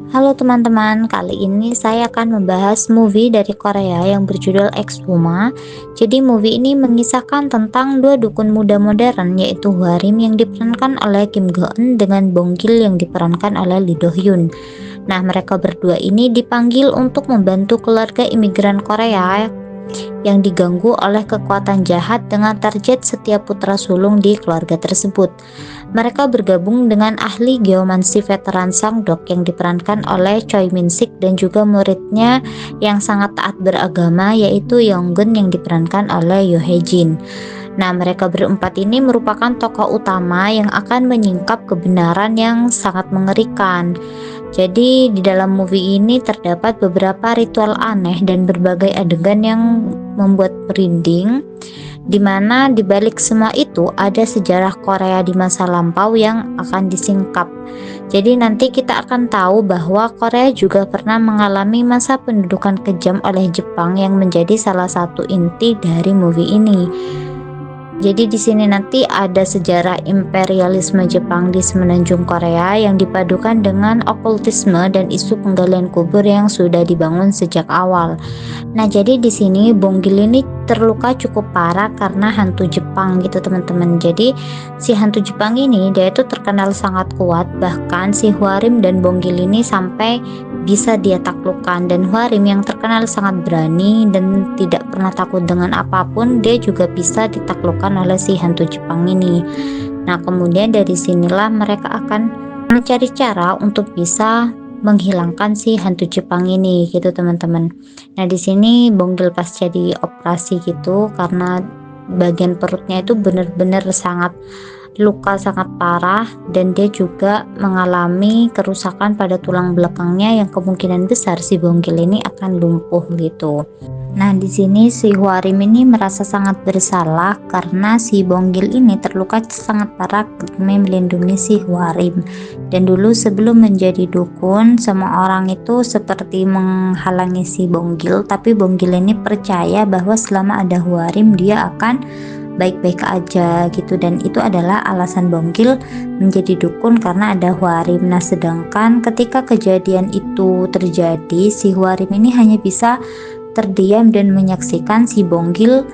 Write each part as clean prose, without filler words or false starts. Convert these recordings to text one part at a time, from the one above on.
Halo teman-teman, kali ini saya akan membahas movie dari Korea yang berjudul Exhuma. Jadi movie ini mengisahkan tentang dua dukun muda modern, yaitu Hwarim yang diperankan oleh Kim Go Eun dengan Bong Gil yang diperankan oleh Lee Do Hyun. Nah, mereka berdua ini dipanggil untuk membantu keluarga imigran Korea yang diganggu oleh kekuatan jahat dengan target setiap putra sulung di keluarga tersebut. Mereka bergabung dengan ahli geomansi veteran Sangdok yang diperankan oleh Choi Min Sik dan juga muridnya yang sangat taat beragama yaitu Yonggun yang diperankan oleh Yoo Hae Jin. Nah, mereka berempat ini merupakan tokoh utama yang akan menyingkap kebenaran yang sangat mengerikan. Jadi di dalam movie ini terdapat beberapa ritual aneh dan berbagai adegan yang membuat merinding, di mana di balik semua itu ada sejarah Korea di masa lampau yang akan disingkap. Jadi nanti kita akan tahu bahwa Korea juga pernah mengalami masa pendudukan kejam oleh Jepang yang menjadi salah satu inti dari movie ini. Jadi di sini nanti ada sejarah imperialisme Jepang di semenanjung Korea yang dipadukan dengan okultisme dan isu penggalian kubur yang sudah dibangun sejak awal. Nah, jadi di sini Bong Gil ini terluka cukup parah karena hantu Jepang gitu teman-teman. Jadi si hantu Jepang ini dia itu terkenal sangat kuat, bahkan si Hwarim dan Bong Gil ini sampai bisa dia taklukkan. Dan Hwarim yang terkenal sangat berani dan tidak pernah takut dengan apapun, dia juga bisa ditaklukkan oleh si hantu Jepang ini. Nah, kemudian dari sinilah mereka akan mencari cara untuk bisa menghilangkan si hantu Jepang ini gitu teman-teman. Nah, di sini Bong Gil pas jadi operasi gitu karena bagian perutnya itu benar-benar sangat luka sangat parah, dan dia juga mengalami kerusakan pada tulang belakangnya yang kemungkinan besar si Bong Gil ini akan lumpuh gitu. Nah, di sini si Hwarim ini merasa sangat bersalah karena si Bong Gil ini terluka sangat parah demi melindungi si Hwarim. Dan dulu sebelum menjadi dukun, semua orang itu seperti menghalangi si Bong Gil, tapi Bong Gil ini percaya bahwa selama ada Hwarim dia akan baik-baik aja gitu, dan itu adalah alasan Bong Gil menjadi dukun karena ada Hwarim. Nah, sedangkan ketika kejadian itu terjadi, si Hwarim ini hanya bisa terdiam dan menyaksikan si Bong Gil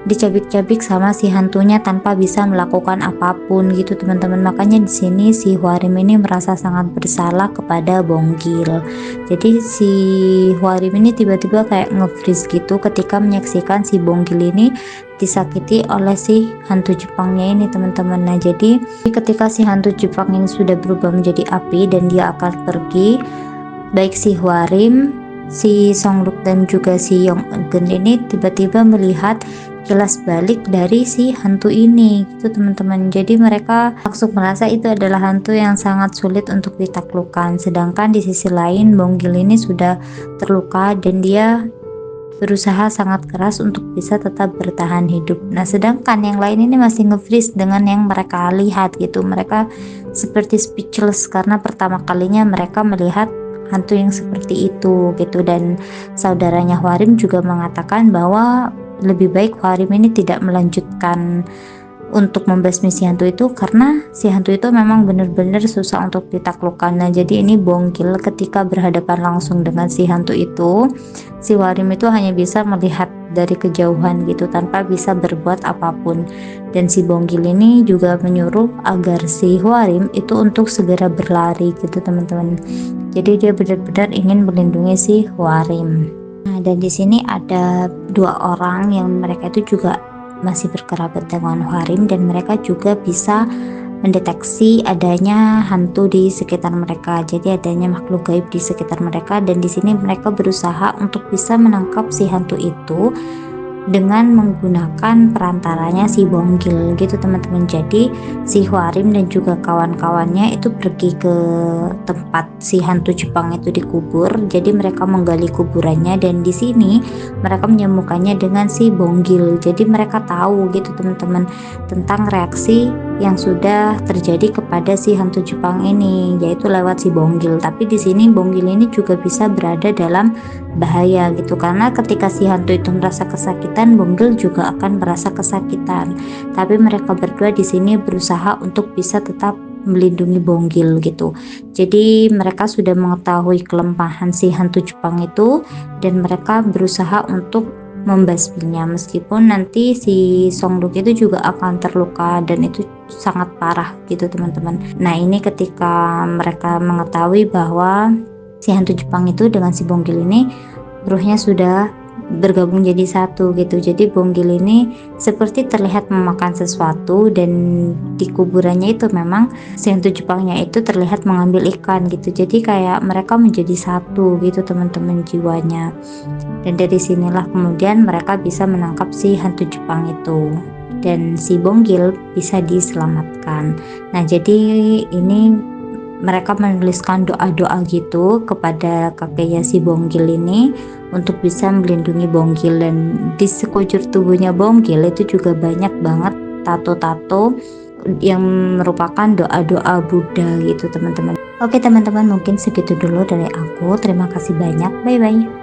dicabik-cabik sama si hantunya tanpa bisa melakukan apapun gitu teman-teman. Makanya di sini si Hwarim ini merasa sangat bersalah kepada Bong Gil. Jadi si Hwarim ini tiba-tiba kayak nge-freeze gitu ketika menyaksikan si Bong Gil ini disakiti oleh si hantu Jepangnya ini teman-teman. Nah, jadi ketika si hantu Jepang ini sudah berubah menjadi api dan dia akan pergi, baik si Hwarim, si Songruk dan juga si Yonggun ini tiba-tiba melihat kilas balik dari si hantu ini gitu teman-teman. Jadi mereka langsung merasa itu adalah hantu yang sangat sulit untuk ditaklukkan. Sedangkan di sisi lain Bong Gil ini sudah terluka dan dia berusaha sangat keras untuk bisa tetap bertahan hidup. Nah, sedangkan yang lain ini masih nge-freeze dengan yang mereka lihat gitu. Mereka seperti speechless karena pertama kalinya mereka melihat hantu yang seperti itu gitu. Dan saudaranya Hwarim juga mengatakan bahwa lebih baik Hwarim ini tidak melanjutkan untuk membasmi si hantu itu karena si hantu itu memang benar-benar susah untuk ditaklukkan. Nah, jadi ini Bong Gil ketika berhadapan langsung dengan si hantu itu, si Hwarim itu hanya bisa melihat dari kejauhan gitu tanpa bisa berbuat apapun. Dan si Bong Gil ini juga menyuruh agar si Hwarim itu untuk segera berlari gitu teman-teman. Jadi dia benar-benar ingin melindungi si Hwarim. Nah, dan di sini ada dua orang yang mereka itu juga masih berkerabat dengan Hwarim dan mereka juga bisa mendeteksi adanya hantu di sekitar mereka. Jadi adanya makhluk gaib di sekitar mereka, dan di sini mereka berusaha untuk bisa menangkap si hantu itu dengan menggunakan perantaranya si Bong Gil gitu teman-teman. Jadi si Hwarim dan juga kawan-kawannya itu pergi ke tempat si hantu Jepang itu dikubur. Jadi mereka menggali kuburannya dan di sini mereka menemukannya dengan si Bong Gil. Jadi mereka tahu gitu teman-teman tentang reaksi yang sudah terjadi kepada si hantu Jepang ini, yaitu lewat si Bong Gil. Tapi di sini Bong Gil ini juga bisa berada dalam bahaya gitu, karena ketika si hantu itu merasa kesakitan, Bong Gil juga akan merasa kesakitan. Tapi mereka berdua di sini berusaha untuk bisa tetap melindungi Bonggil gitu. Jadi mereka sudah mengetahui kelemahan si hantu Jepang itu dan mereka berusaha untuk membasminya, meskipun nanti si Songduk itu juga akan terluka dan itu sangat parah gitu teman-teman. Nah ini ketika mereka mengetahui bahwa si hantu Jepang itu dengan si Bonggil ini ruhnya sudah bergabung jadi satu gitu. Jadi Bonggil ini seperti terlihat memakan sesuatu dan di kuburannya itu memang si hantu Jepangnya itu terlihat mengambil ikan gitu. Jadi kayak mereka menjadi satu gitu teman-teman jiwanya. Dan dari sinilah kemudian mereka bisa menangkap si hantu Jepang itu dan si Bonggil bisa diselamatkan. Nah jadi ini mereka menuliskan doa-doa gitu kepada kakeknya si Bonggil ini untuk bisa melindungi Bonggil, dan di sekujur tubuhnya Bonggil itu juga banyak banget tato-tato yang merupakan doa-doa Buddha gitu teman-teman. Oke teman-teman, mungkin segitu dulu dari aku. Terima kasih banyak. Bye bye.